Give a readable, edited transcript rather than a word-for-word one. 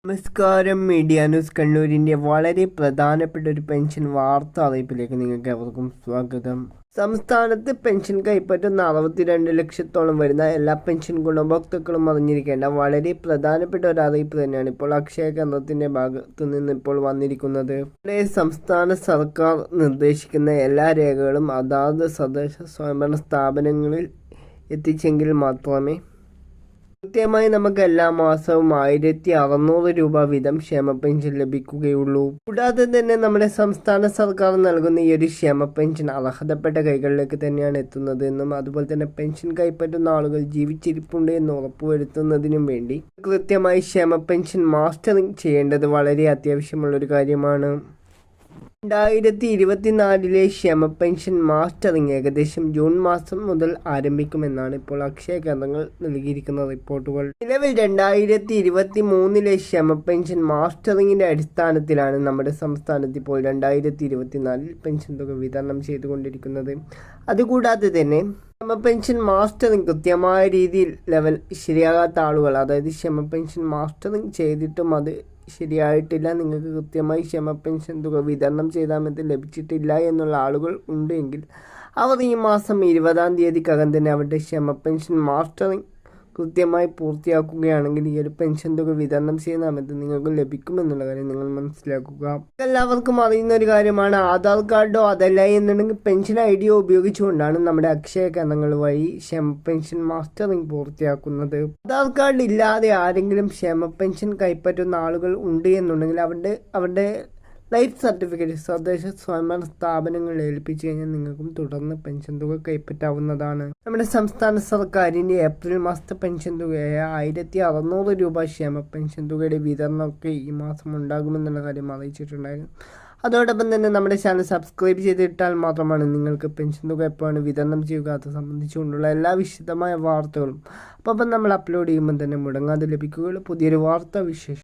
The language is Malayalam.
നമസ്കാരം. മീഡിയ ന്യൂസ് കണ്ണൂരിൻ്റെ വളരെ പ്രധാനപ്പെട്ട ഒരു പെൻഷൻ വാർത്ത അറിയിപ്പിലേക്ക് നിങ്ങൾക്ക് അവർക്കും സ്വാഗതം. സംസ്ഥാനത്ത് പെൻഷൻ കൈപ്പറ്റുന്ന 62 ലക്ഷത്തോളം വരുന്ന എല്ലാ പെൻഷൻ ഗുണഭോക്താക്കളും അറിഞ്ഞിരിക്കേണ്ട വളരെ പ്രധാനപ്പെട്ട ഒരു അറിയിപ്പ് തന്നെയാണ് ഇപ്പോൾ അക്ഷയ കേന്ദ്രത്തിൻ്റെ ഭാഗത്തു നിന്ന് ഇപ്പോൾ വന്നിരിക്കുന്നത്. സംസ്ഥാന സർക്കാർ നിർദ്ദേശിക്കുന്ന എല്ലാ രേഖകളും അതാത് തദ്ദേശ സ്വയംഭരണ സ്ഥാപനങ്ങളിൽ എത്തിച്ചെങ്കിൽ മാത്രമേ കൃത്യമായി നമുക്ക് എല്ലാ മാസവും 1600 രൂപ വീതം ക്ഷേമ പെൻഷൻ ലഭിക്കുകയുള്ളൂ. കൂടാതെ തന്നെ നമ്മുടെ സംസ്ഥാന സർക്കാർ നൽകുന്ന ഈ ഒരു ക്ഷേമ പെൻഷൻ അർഹതപ്പെട്ട കൈകളിലേക്ക് തന്നെയാണ് എത്തുന്നത് എന്നും അതുപോലെ തന്നെ പെൻഷൻ കൈപ്പറ്റുന്ന ആളുകൾ ജീവിച്ചിരിപ്പുണ്ട് എന്ന് ഉറപ്പുവരുത്തുന്നതിനും വേണ്ടി കൃത്യമായി ക്ഷേമ പെൻഷൻ മാസ്റ്ററിംഗ് ചെയ്യേണ്ടത് വളരെ അത്യാവശ്യമുള്ളൊരു കാര്യമാണ്. 2024 ക്ഷേമ പെൻഷൻ മാസ്റ്ററിംഗ് ഏകദേശം ജൂൺ മാസം മുതൽ ആരംഭിക്കുമെന്നാണ് ഇപ്പോൾ അക്ഷയ കേന്ദ്രങ്ങൾ നൽകിയിരിക്കുന്ന റിപ്പോർട്ടുകൾ. നിലവിൽ 2023 ക്ഷേമ പെൻഷൻ മാസ്റ്ററിംഗിന്റെ അടിസ്ഥാനത്തിലാണ് നമ്മുടെ സംസ്ഥാനത്ത് ഇപ്പോൾ 2024 പെൻഷൻ തുക വിതരണം ചെയ്തുകൊണ്ടിരിക്കുന്നത്. അതുകൂടാതെ തന്നെ ക്ഷേമ പെൻഷൻ മാസ്റ്ററിംഗ് കൃത്യമായ രീതിയിൽ ലെവൽ ശരിയാകാത്ത ആളുകൾ, അതായത് ക്ഷേമ പെൻഷൻ മാസ്റ്ററിംഗ് ചെയ്തിട്ടും അത് ശരിയായിട്ടില്ല, നിങ്ങൾക്ക് കൃത്യമായി ക്ഷേമ പെൻഷൻ തുക വിതരണം ചെയ്താൽ ലഭിച്ചിട്ടില്ല എന്നുള്ള ആളുകൾ ഉണ്ടെങ്കിൽ അവർ ഈ മാസം 20-ാം തീയതിക്കകം തന്നെ അവരുടെ ക്ഷേമ പെൻഷൻ മാസ്റ്ററിംഗ് കൃത്യമായി പൂർത്തിയാക്കുകയാണെങ്കിൽ ഈ ഒരു പെൻഷൻ തുക വിതരണം ചെയ്യുന്ന സമയത്ത് നിങ്ങൾക്ക് ലഭിക്കുമെന്നുള്ള കാര്യം നിങ്ങൾ മനസ്സിലാക്കുക. എല്ലാവർക്കും അറിയുന്ന ഒരു കാര്യമാണ്. ആധാർ കാർഡോ അതല്ല എന്നുണ്ടെങ്കിൽ പെൻഷൻ ഐഡിയോ ഉപയോഗിച്ചുകൊണ്ടാണ് നമ്മുടെ അക്ഷയ കേന്ദ്രങ്ങൾ വഴി ക്ഷേമ പെൻഷൻ മാസ്റ്ററിംഗ് പൂർത്തിയാക്കുന്നത്. ആധാർ കാർഡ് ഇല്ലാതെ ആരെങ്കിലും ക്ഷേമ പെൻഷൻ കൈപ്പറ്റുന്ന ആളുകൾ ഉണ്ട് എന്നുണ്ടെങ്കിൽ അവരുടെ ലൈഫ് സർട്ടിഫിക്കറ്റ് തദ്ദേശ സ്വയംഭരണ സ്ഥാപനങ്ങളിൽ ഏൽപ്പിച്ചു കഴിഞ്ഞാൽ നിങ്ങൾക്കും തുടർന്ന് പെൻഷൻ തുക കൈപ്പറ്റാവുന്നതാണ്. നമ്മുടെ സംസ്ഥാന സർക്കാരിൻ്റെ ഏപ്രിൽ മാസത്തെ പെൻഷൻ തുകയായ 1600 രൂപ ക്ഷേമ പെൻഷൻ തുകയുടെ വിതരണമൊക്കെ ഈ മാസം ഉണ്ടാകുമെന്നുള്ള കാര്യം അറിയിച്ചിട്ടുണ്ടായിരുന്നു. അതോടൊപ്പം തന്നെ നമ്മുടെ ചാനൽ സബ്സ്ക്രൈബ് ചെയ്തിട്ടാൽ മാത്രമാണ് നിങ്ങൾക്ക് പെൻഷൻ തുക എപ്പോഴാണ് വിതരണം ചെയ്യുക അത് സംബന്ധിച്ചുകൊണ്ടുള്ള എല്ലാ വിശദമായ വാർത്തകളും അപ്പം നമ്മൾ അപ്ലോഡ് ചെയ്യുമ്പോൾ തന്നെ മുടങ്ങാതെ ലഭിക്കുകയുള്ളൂ. പുതിയൊരു വാർത്താ വിശേഷം